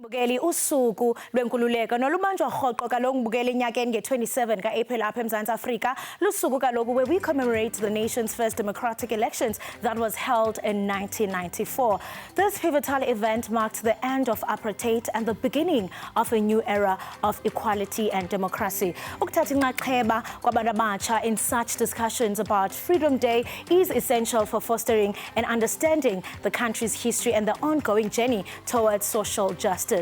Bukeli usuku lwenkululeko nolubanjwa rhoqo kaloku Bukeli enyakeni nge-27 ka-April apha eMzantsi Afrika lusuku kaloku where we commemorate the nation's first democratic elections that was held in 1994. This pivotal event marked the end of apartheid and the beginning of a new era of equality and democracy. Ukuthatha inxaxheba kwabantu abatsha in such discussions about Freedom Day is essential for fostering and understanding the country's history and the ongoing journey towards social justice.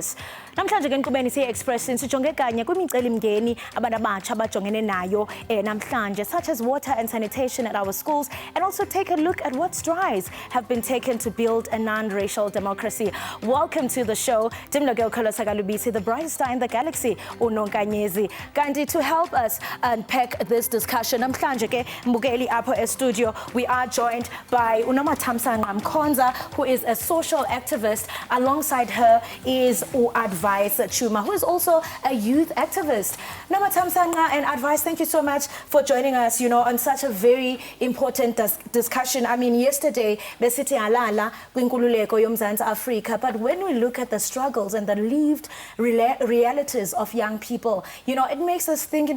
Namhlanje ke enkqubeni siye-express sijonge kanye kwimicelimngeni abantu abatsha abajongene nayo namhlanje, such as water and sanitation at our schools, and also take a look at what strides have been taken to build a non-racial democracy. Welcome to the show. Dimloke Ukholoseka the brightest star in the galaxy, uNonkanyezi. Kanti to help us unpack this discussion, namhlanje ke Mbukeli apho studio, we are joined by uNomathamsanqa Mkhonza, who is a social activist. Alongside her is Advice Chuma, who is also a youth activist. Nomathamsanqa and Advice, thank you so much for joining us, on such a very important discussion. I mean, yesterday, besithi alala kwinkululeko yomzantsi Afrika, but when we look at the struggles and the lived realities of young people, it makes us think, is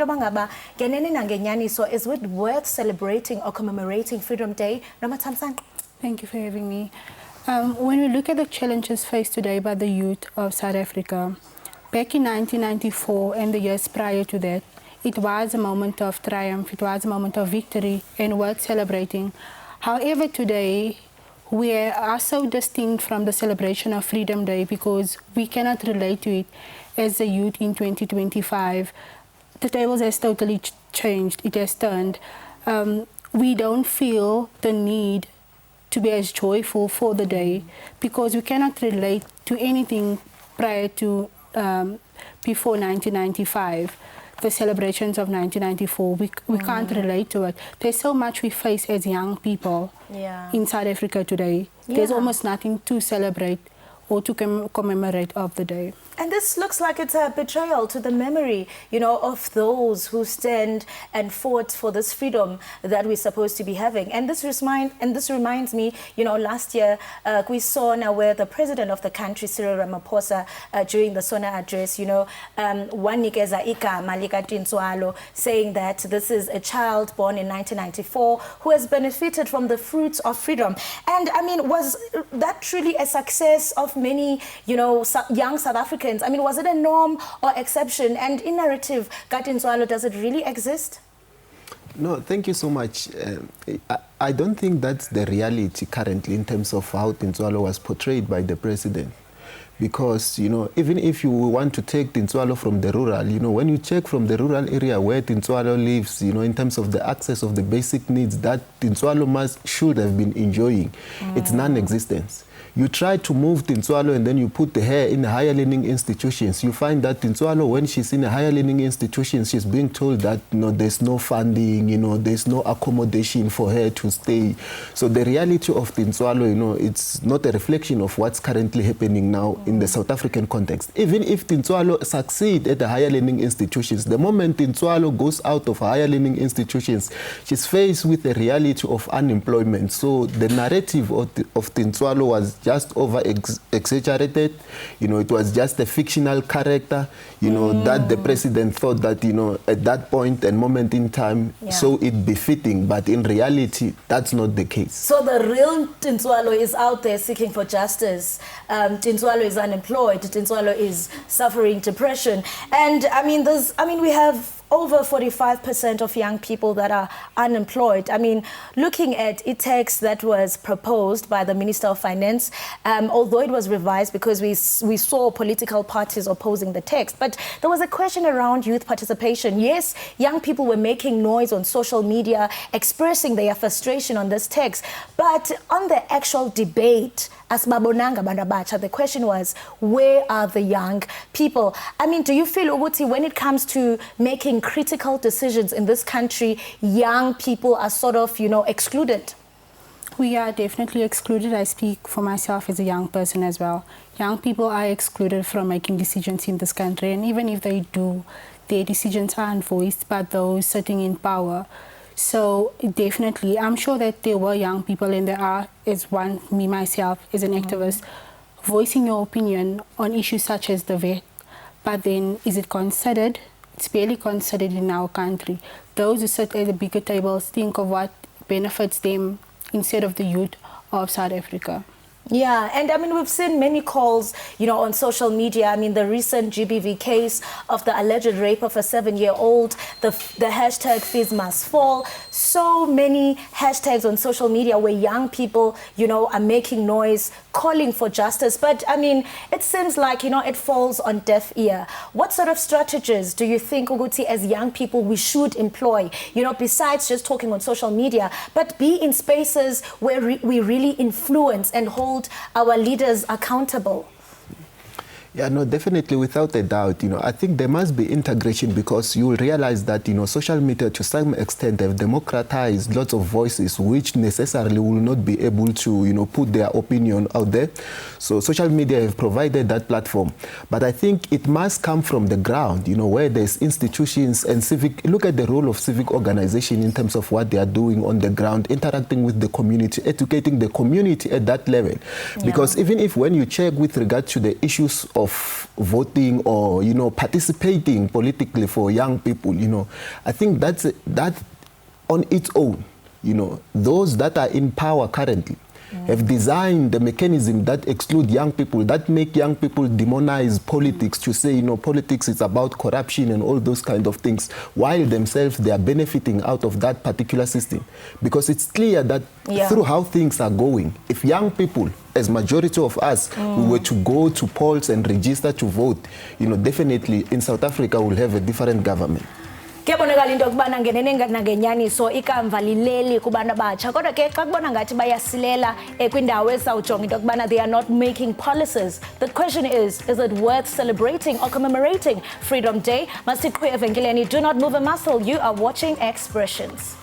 it worth celebrating or commemorating Freedom Day? Nomathamsanqa. Thank you for having me. When we look at the challenges faced today by the youth of South Africa, back in 1994 and the years prior to that, it was a moment of triumph, it was a moment of victory and worth celebrating. However, today, we are so distinct from the celebration of Freedom Day because we cannot relate to it as the youth in 2025. The tables has totally changed, it has turned. We don't feel the need to be as joyful for the day because we cannot relate to anything prior to before 1995, the celebrations of 1994. We can't relate to it. There's so much we face as young people in South Africa today. There's almost nothing to celebrate or to commemorate of the day. And this looks like it's a betrayal to the memory, of those who stand and fought for this freedom that we're supposed to be having. And this reminds me, last year we saw now where the president of the country, Cyril Ramaphosa, during the SONA address, wanikeza igama likaTintswalo, saying that this is a child born in 1994 who has benefited from the fruits of freedom. And I mean, was that truly a success of many, young South Africans? I mean, was it a norm or exception? And in narrative, Tintswalo, does it really exist? No, thank you so much. I don't think that's the reality currently in terms of how Tintswalo was portrayed by the president. Because, even if you want to take Tintswalo from the rural, when you check from the rural area where Tintswalo lives, in terms of the access of the basic needs that Tintswalo should have been enjoying, it's non-existent. You try to move Tintswalo and then you put her in higher learning institutions. You find that Tintswalo, when she's in a higher learning institution, she's being told that there's no funding, there's no accommodation for her to stay. So the reality of Tintswalo, it's not a reflection of what's currently happening now in the South African context. Even if Tintswalo succeeds at the higher learning institutions, the moment Tintswalo goes out of higher learning institutions, she's faced with the reality of unemployment. So the narrative of Tintswalo was just over-exaggerated. It was just a fictional character, that the president thought that, at that point and moment in time, so it befitting. But in reality, that's not the case. So the real Tintswalo is out there seeking for justice. Tintswalo is unemployed. Tintswalo is suffering depression. And we have over 45% of young people that are unemployed. I mean, looking at a text that was proposed by the Minister of Finance, although it was revised because we saw political parties opposing the text, but there was a question around youth participation. Yes, young people were making noise on social media, expressing their frustration on this text, but on the actual debate, as Babonanga Bandabacha, the question was, where are the young people? I mean, do you feel, Uguti, when it comes to making critical decisions in this country, young people are sort of, excluded? We are definitely excluded. I speak for myself as a young person as well. Young people are excluded from making decisions in this country, and even if they do, their decisions aren't voiced by those sitting in power. So definitely, I'm sure that there were young people, and there are, as one, me myself, as an activist, voicing your opinion on issues such as the VAT. But then, is it considered? It's barely considered in our country. Those who sit at the bigger tables think of what benefits them instead of the youth of South Africa. Yeah, and I mean, we've seen many calls, on social media. I mean, the recent GBV case of the alleged rape of a 7-year-old, the hashtag fees must fall. So many hashtags on social media where young people, are making noise, calling for justice. But I mean, it seems like, it falls on deaf ear. What sort of strategies do you think, Uguti, as young people, we should employ, besides just talking on social media, but be in spaces where we really influence and hold our leaders accountable? Yeah, no, definitely, without a doubt. I think there must be integration, because you will realize that, social media to some extent have democratized lots of voices which necessarily will not be able to, put their opinion out there. So social media have provided that platform. But I think it must come from the ground, where there's institutions and look at the role of civic organization in terms of what they are doing on the ground, interacting with the community, educating the community at that level. Yeah. Because even if when you check with regard to the issues of voting or participating politically for young people, I think that on its own, those that are in power currently have designed the mechanism that exclude young people, that make young people demonize politics, to say, politics is about corruption and all those kind of things, while themselves they are benefiting out of that particular system. Because it's clear that through how things are going, if young people, as majority of us, we were to go to polls and register to vote, definitely in South Africa we'll have a different government. Kuyabonakala into yokubana ngenene nangenyaniso ikamva lileli kubantu abatsha, kodwa ke xa kubona ngathi bayasilela kwindawo esawujonga into yokubana they are not making policies. The question is it worth celebrating or commemorating Freedom Day? Masiqhwe evenkileni. Do not move a muscle. You are watching Expressions.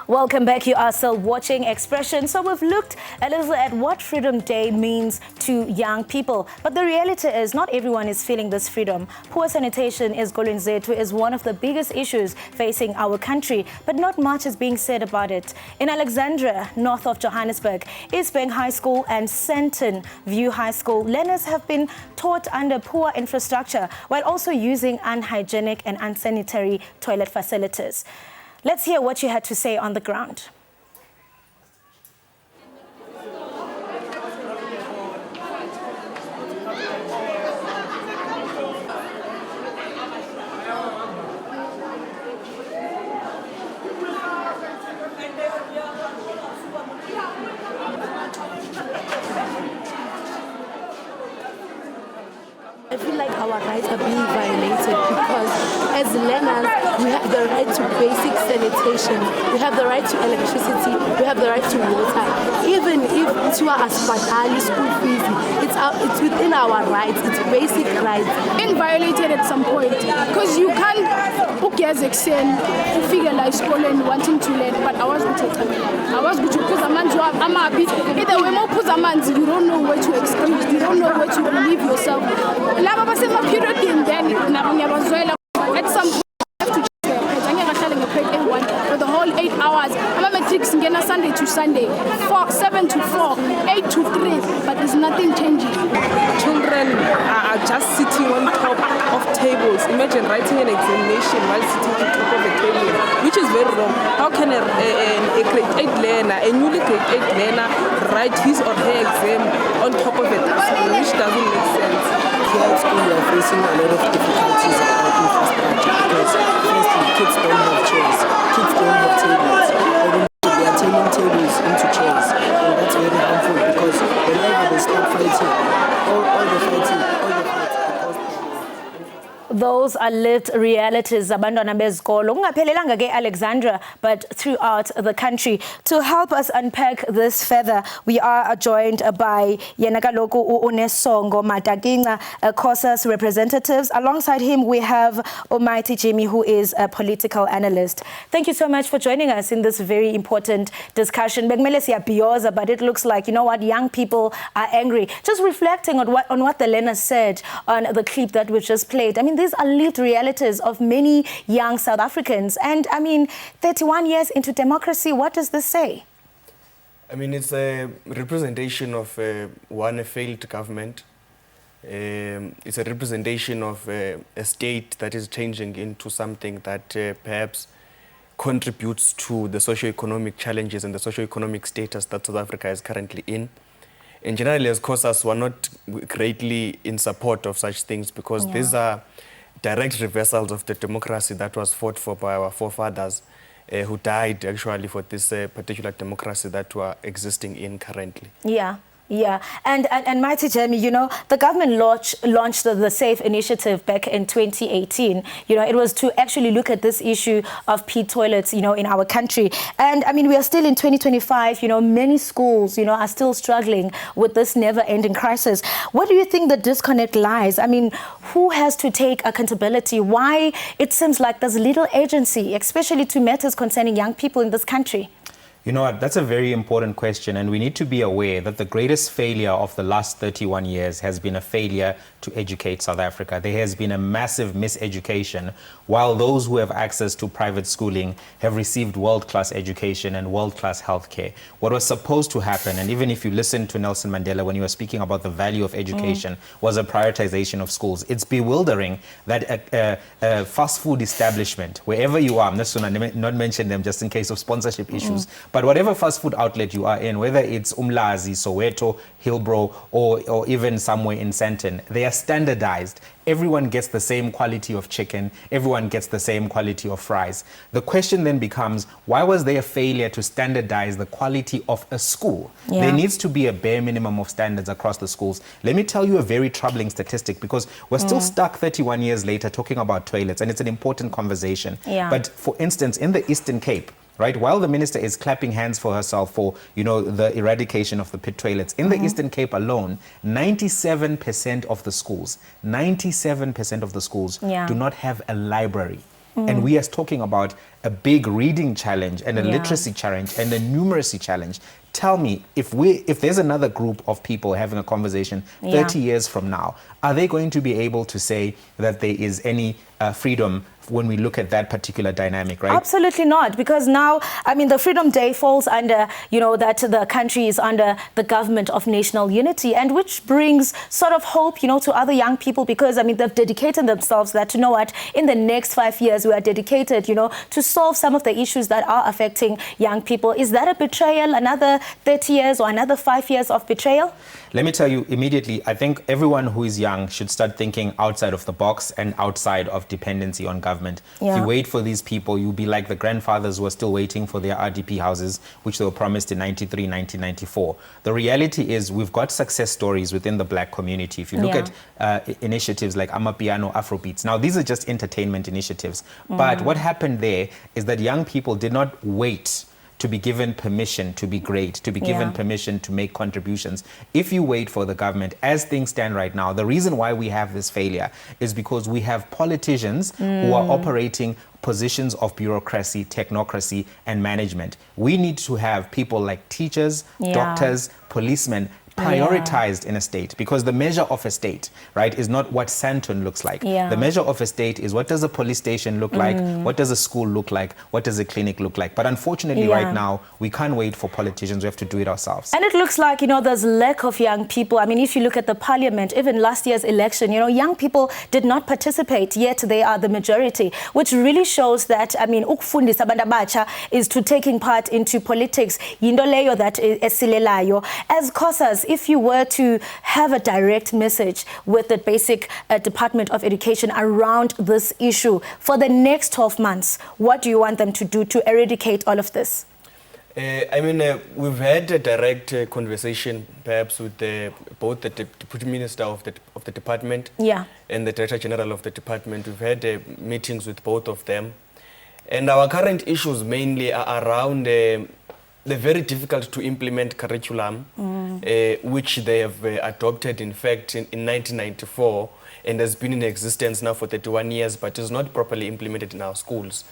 Welcome back. You are still watching Expression. So we've looked a little at what Freedom Day means to young people. But the reality is not everyone is feeling this freedom. Poor sanitation is one of the biggest issues facing our country, but not much is being said about it. In Alexandria, north of Johannesburg, East Bank High School and Senton View High School, learners have been taught under poor infrastructure while also using unhygienic and unsanitary toilet facilities. Let's hear what you had to say on the ground. I feel like our rights are being violated because as learners, we have the right to basic sanitation, we have the right to electricity, we have the right to water. Even if to our aspartali school fees, it's within our rights, it's basic rights. Being violated at some point because you can't book as exen figure like school and wanting to learn, but I was good to put a man to I'm a bit either way more put a man, you don't know where to excuse, you don't know where to relieve yourself. Period in then at some point for the whole 8 hours. I'm a matrix in Sunday to Sunday, 7 to 4, 8 to 3, but there's nothing changing. Children are just sitting on top of tables. Imagine writing an examination while sitting on top of a table, which is very wrong. How can a grade 8 learner, a newly grade 8 learner, write his or her exam on top of a desk, which doesn't make sense? Here at school, we are facing a lot of difficulties about infrastructure because firstly, kids don't have chairs, kids don't have tables. They are turning tables into chairs, and that's very harmful because whenever they start fighting, all the fighting. those are lived realities abantwana bezikolo kungaphelelanga ke Alexandra but throughout the country. To help us unpack this further, we are joined by yena kaloku uNesongo Matakinga, COSAS representatives. Alongside him we have Almighty Jimmy, who is a political analyst. Thank you so much for joining us in this very important discussion. Bekumele siyabhiyoza, but it looks like, you know what, young people are angry. Just reflecting on what the learner said on the clip that we just played. I mean, these are lived realities of many young South Africans. And I mean, 31 years into democracy, what does this say? I mean, it's a representation of a failed government. It's a representation of a state that is changing into something that perhaps contributes to the socio-economic challenges and the socio-economic status that South Africa is currently in. And generally, as COSAS, we're not greatly in support of such things because these are direct reversals of the democracy that was fought for by our forefathers who died actually for this particular democracy that we're existing in currently. Yeah, and Mighty Jamie, you know, the government launched the SAFE initiative back in 2018. You know, it was to actually look at this issue of pee toilets, you know, in our country. And I mean, we are still in 2025, you know, many schools, you know, are still struggling with this never-ending crisis. Where do you think the disconnect lies? I mean, who has to take accountability? Why it seems like there's little agency, especially to matters concerning young people in this country? You know what, that's a very important question, and we need to be aware that the greatest failure of the last 31 years has been a failure to educate South Africa. There has been a massive miseducation, while those who have access to private schooling have received world-class education and world-class healthcare. What was supposed to happen, and even if you listen to Nelson Mandela when you were speaking about the value of education, was a prioritization of schools. It's bewildering that a fast food establishment, wherever you are, I'm just going to not mention them just in case of sponsorship issues, but whatever fast food outlet you are in, whether it's Umlazi, Soweto, Hillbrow, or even somewhere in Sandton, they are standardized. Everyone gets the same quality of chicken. Everyone gets the same quality of fries. The question then becomes, why was there a failure to standardize the quality of a school? There needs to be a bare minimum of standards across the schools. Let me tell you a very troubling statistic, because we're still stuck 31 years later talking about toilets, and it's an important conversation. But for instance, in the Eastern Cape, right, while the minister is clapping hands for herself for, you know, the eradication of the pit toilets, in the Eastern Cape alone, 97% of the schools, 97% of the schools do not have a library. And we are talking about a big reading challenge and a literacy challenge and a numeracy challenge. Tell me, if there's another group of people having a conversation 30 years from now, are they going to be able to say that there is any freedom when we look at that particular dynamic, right? Absolutely not, because now, I mean, the Freedom Day falls under, you know, that the country is under the government of national unity, and which brings sort of hope, you know, to other young people, because, I mean, they've dedicated themselves that, you know what, in the next 5 years, we are dedicated, you know, to solve some of the issues that are affecting young people. Is that a betrayal, another 30 years or another 5 years of betrayal? Let me tell you immediately, I think everyone who is young should start thinking outside of the box and outside of dependency on government. If you wait for these people, you'll be like the grandfathers who are still waiting for their RDP houses, which they were promised in 93, 1994. The reality is we've got success stories within the black community. If you look at initiatives like Amapiano, Afrobeats, now these are just entertainment initiatives. But what happened there is that young people did not wait to be given permission to be great, to be given permission to make contributions. If you wait for the government, as things stand right now, the reason why we have this failure is because we have politicians who are operating positions of bureaucracy, technocracy, and management. We need to have people like teachers, doctors, policemen, prioritized in a state, because the measure of a state, right, is not what Sandton looks like. The measure of a state is what does a police station look like, what does a school look like, what does a clinic look like. But unfortunately right now, we can't wait for politicians, we have to do it ourselves. And it looks like, you know, there's lack of young people. I mean, if you look at the parliament, even last year's election, you know, young people did not participate, yet they are the majority, which really shows that, I mean, ukufundisa abantu abatsha is to taking part into politics. Yinto leyo that esilelayo. As COSAS, if you were to have a direct message with the basic Department of Education around this issue for the next 12 months, what do you want them to do to eradicate all of this? We've had a direct conversation, perhaps, with both the Deputy Minister of the department and the Director General of the department. We've had meetings with both of them. And our current issues mainly are around the very difficult to implement curriculum, which they have adopted, in fact, in 1994, and has been in existence now for 31 years, but is not properly implemented in our schools.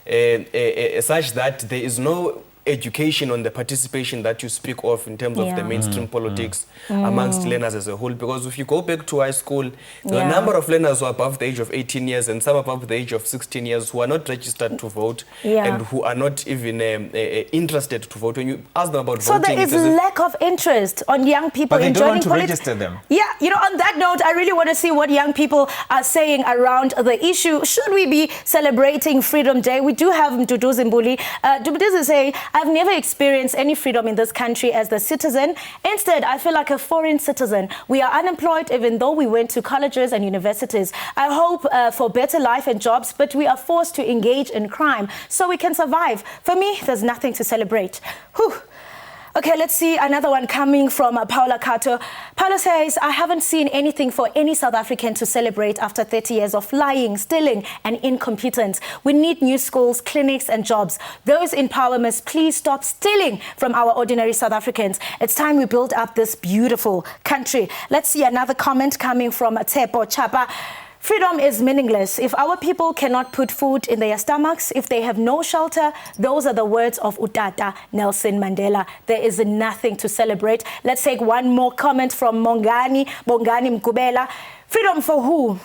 Such that there is no education on the participation that you speak of in terms of the mainstream politics amongst learners as a whole. Because if you go back to high school, there are a number of learners who are above the age of 18 years and some above the age of 16 years who are not registered to vote and who are not even interested to vote. When you ask them about voting... So there is lack of interest on young people in joining politics. But they don't want to register them. Yeah, you know, on that note, I really want to see what young people are saying around the issue. Should we be celebrating Freedom Day? We do have Mduduzi Mbuli. Mduduzi say, I've never experienced any freedom in this country as the citizen. Instead, I feel like a foreign citizen. We are unemployed even though we went to colleges and universities. I hope for better life and jobs, but we are forced to engage in crime so we can survive. For me, there's nothing to celebrate. Whew. Okay, let's see another one coming from Paula Kato. Paula says, I haven't seen anything for any South African to celebrate after 30 years of lying, stealing, and incompetence. We need new schools, clinics, and jobs. Those in power must please stop stealing from our ordinary South Africans. It's time we build up this beautiful country. Let's see another comment coming from Tepo Chapa. Freedom is meaningless. If our people cannot put food in their stomachs, if they have no shelter, those are the words of Utata Nelson Mandela. There is nothing to celebrate. Let's take one more comment from Bongani Mkubela. Freedom for who?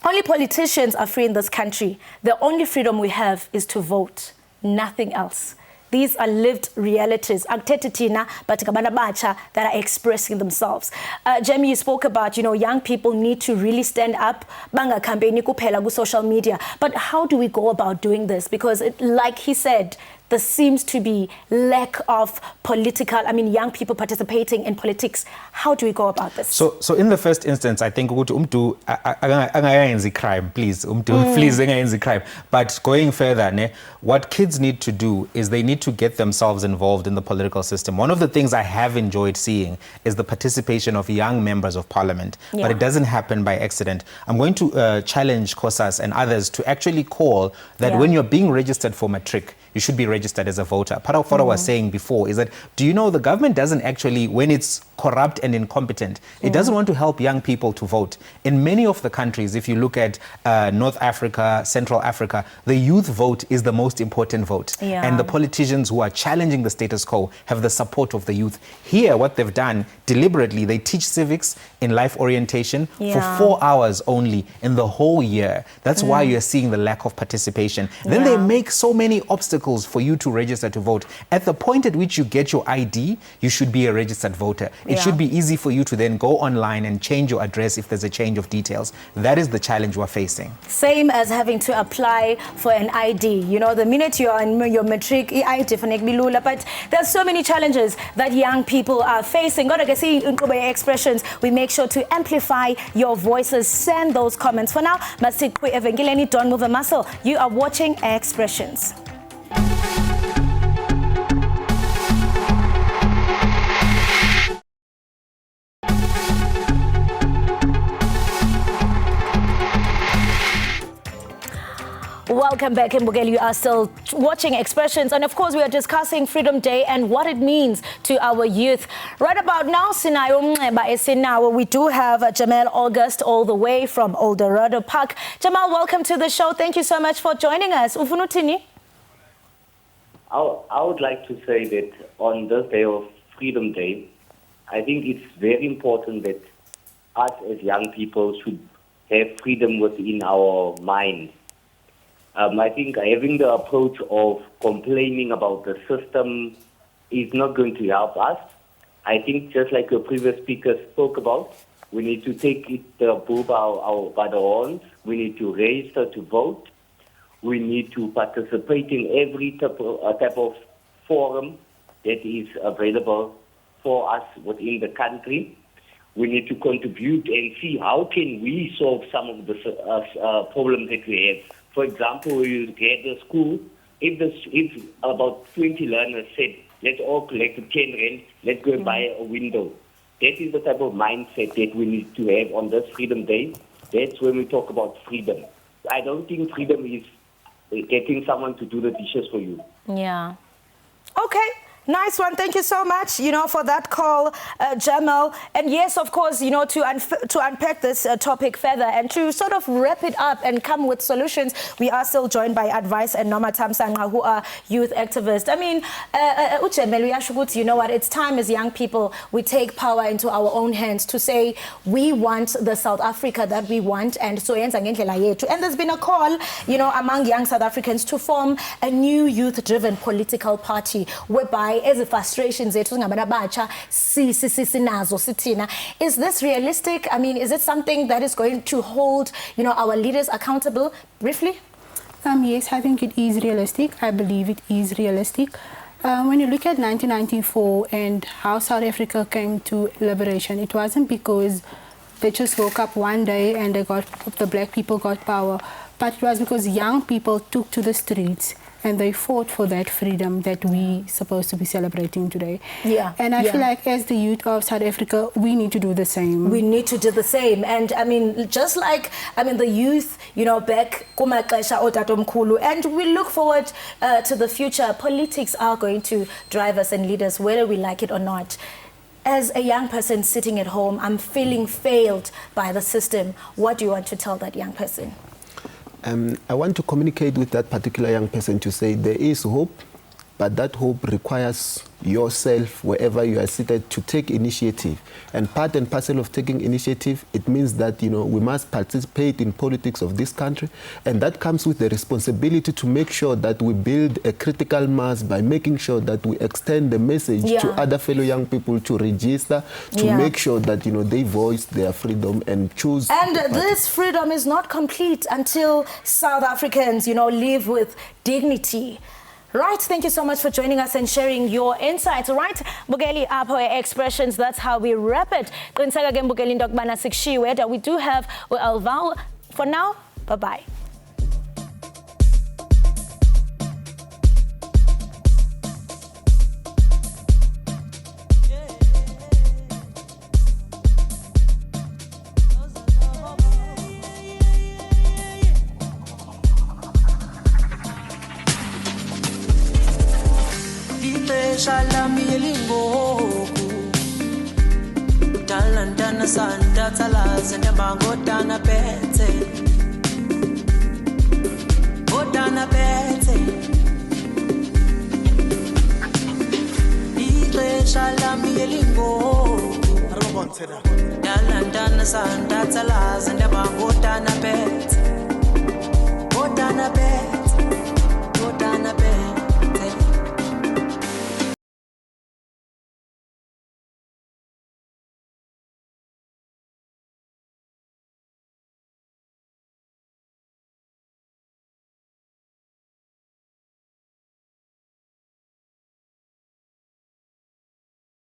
Only politicians are free in this country. The only freedom we have is to vote. Nothing else. These are lived realities. But that are expressing themselves. Jamie, you spoke about, young people need to really stand up. Banga campaign kupela social media. But how do we go about doing this? Because like he said, there seems to be lack of young people participating in politics. How do we go about this? So in the first instance, I think crime, please, please crime. But going further, what kids need to do is they need to get themselves involved in the political system. One of the things I have enjoyed seeing is the participation of young members of parliament, but it doesn't happen by accident. I'm going to challenge Kosas and others to actually call that when you're being registered for matric, you should be registered as a voter. Part of what I was saying before is that, do you know the government doesn't actually, when it's corrupt and incompetent, it doesn't want to help young people to vote. In many of the countries, if you look at North Africa, Central Africa, the youth vote is the most important vote. And the politicians who are challenging the status quo have the support of the youth. Here, what they've done, deliberately, they teach civics in life orientation for 4 hours only in the whole year. That's why you're seeing the lack of participation. Then they make so many obstacles for you to register to vote. At the point at which you get your ID, you should be a registered voter. It should be easy for you to then go online and change your address if there's a change of details. That is the challenge we're facing. Same as having to apply for an ID. The minute you're on your matric, ID but there's so many challenges that young people are facing. Expressions, we make sure to amplify your voices. Send those comments. For now, don't move a muscle. You are watching Expressions. Welcome back, Mbugeli. You are still watching Expressions, and of course we are discussing Freedom Day and what it means to our youth. Right about now, we do have Jamal August all the way from Eldorado Park. Jamal, welcome to the show. Thank you so much for joining us. Ufunutini? I would like to say that on this day of Freedom Day, I think it's very important that us as young people should have freedom within our mind. I think having the approach of complaining about the system is not going to help us. I think just like your previous speaker spoke about, we need to take the bull by the horns. We need to register to vote. We need to participate in every type of forum that is available for us within the country. We need to contribute and see how can we solve some of the problems that we have. For example, you get a school, if about 20 learners said let's all collect 10 rand, let's go and buy a window. That is the type of mindset that we need to have on this Freedom Day. That's when we talk about freedom. I don't think freedom is getting someone to do the dishes for you. Yeah. Okay. Nice one. Thank you so much, for that call, Jamal. And yes, of course, to unpack this topic further and to sort of wrap it up and come with solutions, we are still joined by Advice and Noma Tamsanga, who are youth activists. I mean, you know what? It's time as young people we take power into our own hands to say we want the South Africa that we want. And so, and there's been a call, among young South Africans to form a new youth-driven political party whereby as the frustrations is this realistic? I mean, is it something that is going to hold, our leaders accountable? Briefly? Yes, I think it is realistic. I believe it is realistic. When you look at 1994 and how South Africa came to liberation, it wasn't because they just woke up one day and the black people got power, but it was because young people took to the streets and they fought for that freedom that we supposed to be celebrating today. Yeah. And I feel like as the youth of South Africa, we need to do the same. We need to do the same. And I mean, just like, the youth, back, and we look forward to the future. Politics are going to drive us and lead us, whether we like it or not. As a young person sitting at home, I'm feeling failed by the system. What do you want to tell that young person? I want to communicate with that particular young person to say there is hope, but that hope requires yourself, wherever you are seated, to take initiative. And part and parcel of taking initiative, it means that, we must participate in politics of this country. And that comes with the responsibility to make sure that we build a critical mass by making sure that we extend the message to other fellow young people to register, to make sure that, they voice their freedom and choose. And this freedom is not complete until South Africans, live with dignity. Right, thank you so much for joining us and sharing your insights. Right, Bugeli Apo Expressions, that's how we wrap it. We do have Alval. For now, bye-bye. Shalami elingoku Talantana Santa Talas and Mangotana Pete Otana Pete Ile Shalami elingoku Talantana Santa Talas and Mangotana Pete Otana Pete